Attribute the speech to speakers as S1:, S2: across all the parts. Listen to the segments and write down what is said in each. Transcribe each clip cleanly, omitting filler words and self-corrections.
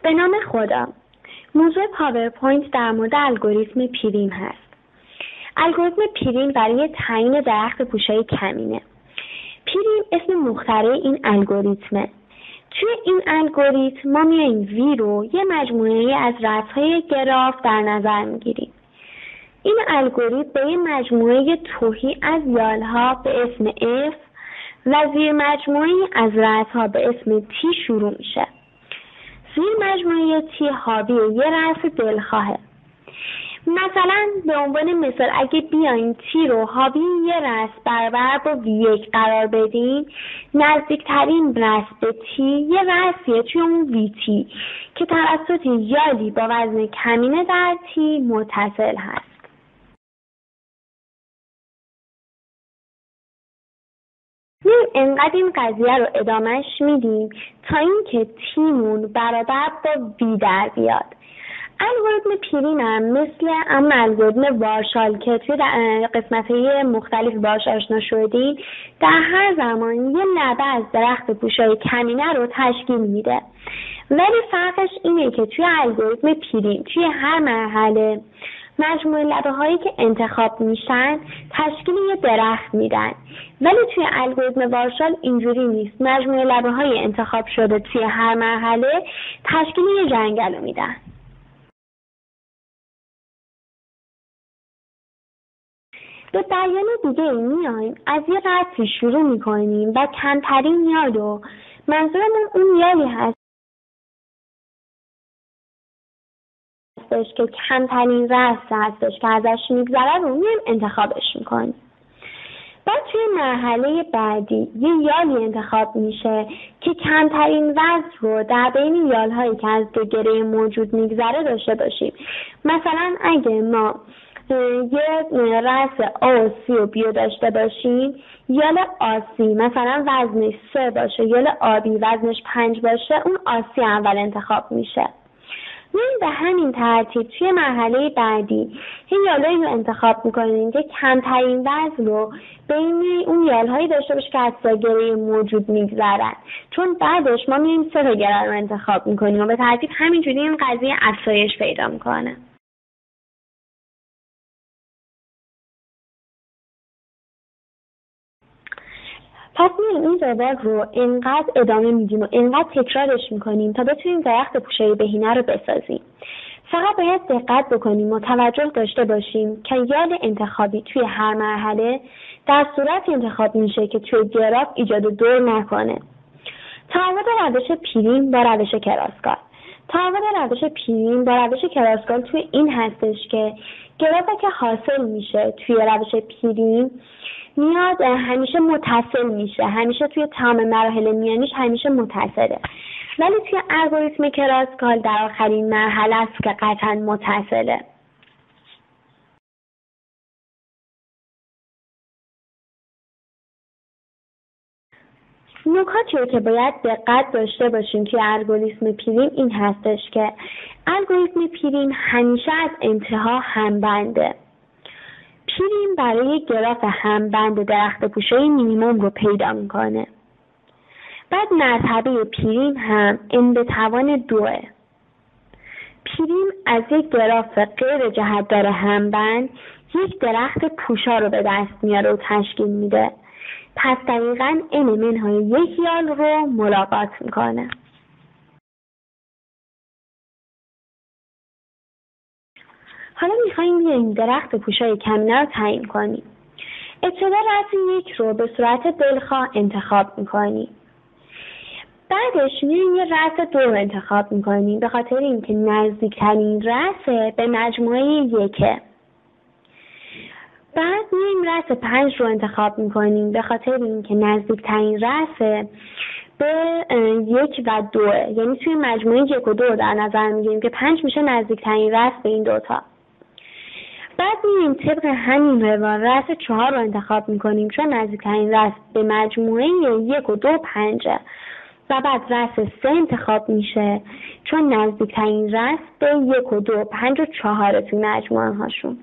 S1: به نام خدا. موضوع پاورپوینت در مورد الگوریتم پریم هست. الگوریتم پریم برای تعیین درخت پوشای کمینه. پریم اسم مخترع این الگوریتمه. توی این الگوریتم ما میایم وی رو یه مجموعه از رأس‌های گراف در نظر میگیریم. این الگوریتم به یه مجموعه تهی از یالها به اسم F و زیر مجموعه از رأس‌ها به اسم T شروع میشه. زیر مجموعه T حاوی یه رأس دلخواهه. مثلا به عنوان مثال اگه بیاین T رو حاوی یه رأس برابر با V1 قرار بدین، نزدیکترین رأس به T یه رأسیه توی اون VT که توسط یالی با وزن کمینه در T متصل هست. انقدر این قضیه رو ادامهش میدیم تا اینکه تیمون برابر با وی در بیاد. الگوریتم پریم هم مثل الگوریتم وارشال که توی قسمت‌های مختلف باهاش آشنا شدین، در هر زمان یه لبه از درخت پوشای کمینه رو تشکیل میده. ولی فرقش اینه که توی الگوریتم پریم توی هر مرحله مجموعه لبه هایی که انتخاب میشن تشکیل یه درخت میدن، ولی توی الگوریتم وارشال اینجوری نیست. مجموعه لبه های انتخاب شده توی هر مرحله تشکیل یه جنگل رو میدن. به بیان دیگه میایم از یه رأسی شروع میکنیم و کمترین یال رو، منظورمون اون یالی هست که کمترین رأس هستش که ازش میگذره رو میایم انتخابش میکنیم. بعد توی مرحله بعدی یه یالی انتخاب میشه که کمترین وزن رو در بین یالهایی که از دو گره موجود میگذره داشته باشیم. مثلا اگه ما یه رأس آ و سی و بیو داشته باشیم، یال آسی مثلا وزنش 3 باشه، یال آبی وزنش 5 باشه، اون آسی اول انتخاب میشه. به همین ترتیب توی مرحله بعدی این یالهایی رو انتخاب میکنیم که کمترین وزن رو بین اون یالهایی داشته باشه که از گره موجود میگذرن، چون بعدش ما میایم 3 گره رو انتخاب میکنیم و به ترتیب همینجوری این قضیه افزایش پیدا میکنه. پس میایم این روال رو انقدر ادامه میدیم و انقدر تکرارش میکنیم تا بتونیم درخت پوشای بهینه رو بسازیم. فقط باید دقت بکنیم و توجه داشته باشیم که یال انتخابی توی هر مرحله در صورت انتخاب میشه که توی گراف ایجاد دور نکنه. تفاوت روش پریم با روش کراسکال. تفاوت روش پریم با روش کراسکال توی این هستش که گرافی که حاصل میشه توی روش پریم میاد همیشه متصل میشه، همیشه توی تمام مراحل میانیش همیشه متصله، ولی توی الگوریتم کراسکال در آخرین مرحله است که قطعا متصله. نکاتی رو که باید دقت داشته باشیم توی الگوریتم پریم این هستش که الگوریتم پریم همیشه از انتها همبنده. پریم برای گراف همبند درخت پوشای مینیموم رو پیدا میکنه. بعد مرتبه پریم هم n به توان 2. پریم از یک گراف غیر جهتدار همبند یک درخت پوشا رو به دست میاره و تشکیل میده. پس دقیقاً n منهای 1 یال رو ملاقات میکنه. حالا میخواییم بیاییم درخت پوشای کمینه رو تعیین کنیم. ابتدا رأس 1 رو به صورت دلخواه انتخاب میکنیم. بعدش میایم یه رأس 2 رو انتخاب میکنیم به خاطر اینکه نزدیکترین رأس به مجموعه 1. بعد میایم رأس 5 رو انتخاب میکنیم به خاطر اینکه نزدیکترین رأس به 1 و 2، یعنی توی مجموعه 1 و 2 در نظر میگیریم که 5 میشه نزدیکترین رأس به این دوتا. بعد میایم طبق همین روال رأس 4 رو انتخاب میکنیم چون نزدیکترین رأس به مجموعه 1 و 2 5 و بعد رأس 3 انتخاب میشه چون نزدیکترین رأس به 1 و 2 5 و 4 توی مجموعه هاشون.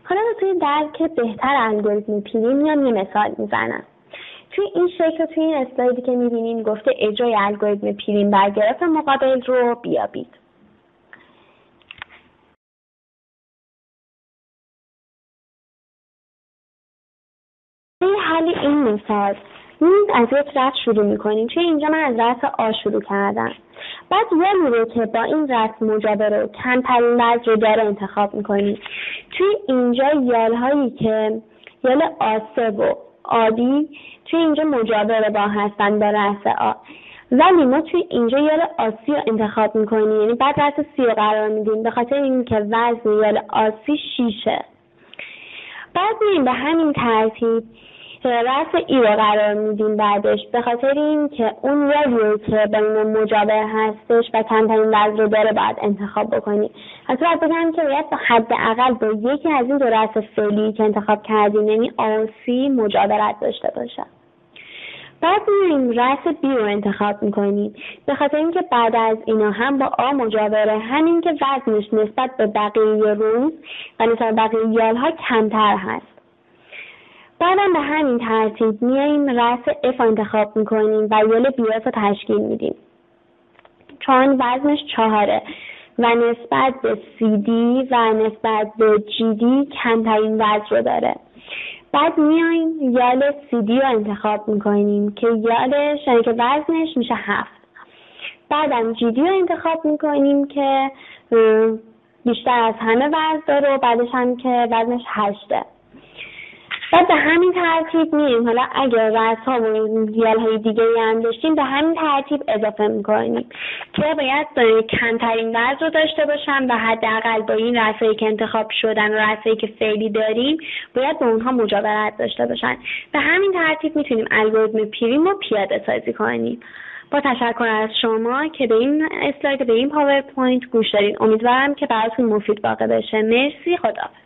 S1: حالا توی درک بهتر الگوریتم پیری میام یه مثال میزنم. توی این شکل توی این اسلایدی که میبینین گفته اجرای الگوریتم پیرین بر گراف مقابل رو بیابید. برای حل این مثال از یک رسم شروع میکنیم. توی اینجا من از رسم آ شروع کردم. بعد یالی رو که با این رسم مجاور و کمترین وزن رو داره انتخاب میکنیم. توی اینجا یالهایی که یال آسه و آبی توی اینجا مجاور با هستن با رسم آ، ولی ما توی اینجا یال آسی رو انتخاب میکنیم، یعنی بعد رسم سی رو قرار میدیم به خاطر اینکه وزن یال آسی 6. بعد میریم به همین ترتیب رسم ای رو قرار میدیم بعدش، به خاطر اینکه اون یالی رو که بین مجاور هستش و کمترین وزن رو داره باید انتخاب بکنیم. حتی باید بگم که باید با حداقل با یکی از این دو رسم فعلی که انتخاب کردیم یعنی آسی مجاورت داشته باشه. بعد میریم رسم بی رو انتخاب میکنیم به خاطر اینکه بعد از اینا هم با آ مجاوره، همین که وزنش نسبت به بقیه روز و نسبت به بقیه یالها کمتر هست. بعدم به همین ترتیب میاییم رسم اف انتخاب میکنیم و یال بی اف رو تشکیل میدیم چون وزنش 4 و نسبت به سی دی و نسبت به جی دی کمترین وزن رو داره. بعد میاییم یال سی دی رو انتخاب میکنیم که یالش یعنی که وزنش میشه 7. بعدم جی دی رو انتخاب میکنیم که بیشتر از همه وزن داره و بعدش هم که وزنش 8. بعد به همین ترتیب میریم حالا اگر رسم‌ها و یال‌های دیگه‌ای هم داشتیم به همین ترتیب اضافه می‌کنیم که باید کمترین وزن رو داشته باشن و حداقل با این رسم‌هایی که انتخاب شدن و رسم‌هایی که فعلی داریم باید با اونها مجاورت داشته باشن. به همین ترتیب میتونیم الگوریتم پیرین رو پیاده سازی کنیم. با تشکر از شما که به این اسلاید به این پاورپوینت گوش دادین. امیدوارم که براتون مفید واقع بشه. مرسی. خداحافظ.